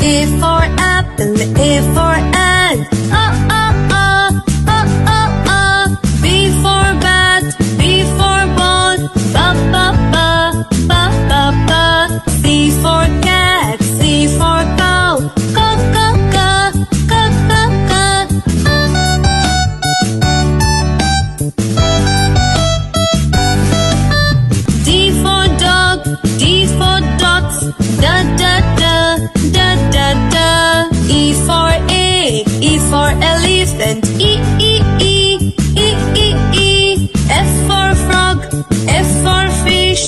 A for apple, A for ant. B for bat, B for ball. C for cat, C for cow. D for dog, D for dogs. E for egg, E for elephant. F for frog, F for fish.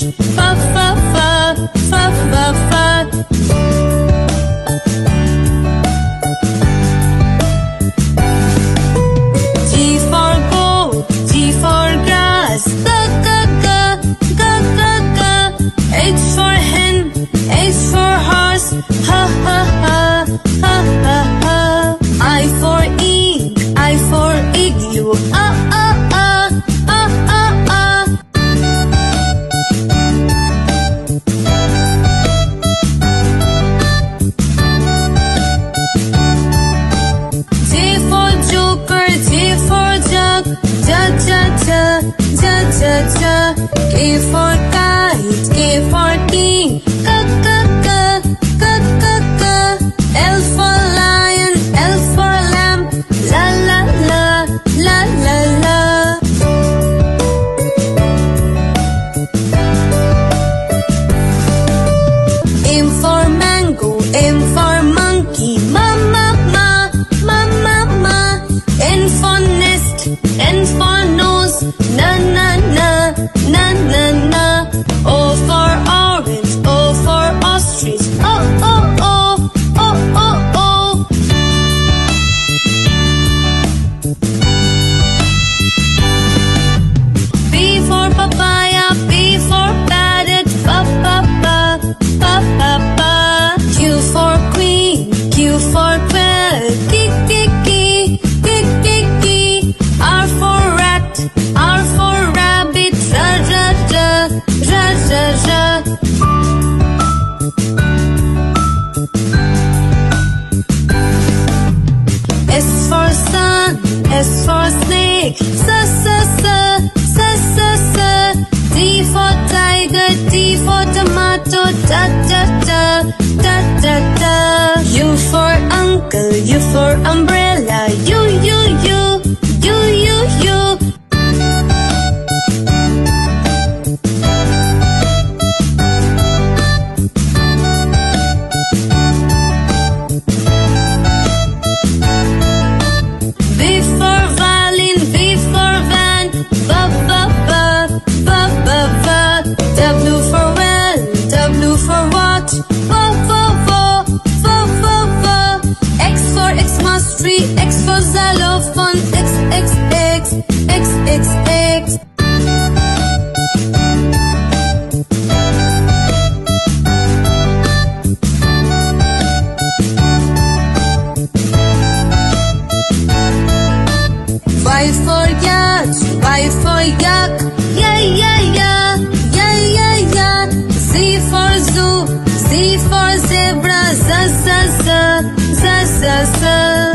G for goat, G for grass. H for hen, H for horse. I for ink, I for igloo. J for joker, J for jug. K for kite, K for king. L for lion, L for lamb. M for mango, M for monkey. N for nest, N for nose. O for orange, O for ostrich. P for papaya, P for parrot. Q for queen, Q for quail. R for rat, R for rabbit. S for sun, S for snake. T for tiger, T for tomato. U for uncle, U for umbrella. U. V for violin, V for van. W for well, W for watch. X for Xmas tree, X for xylophone. X. Y for yacht, Y for yak. Z for zoo, Z for zebra. Z.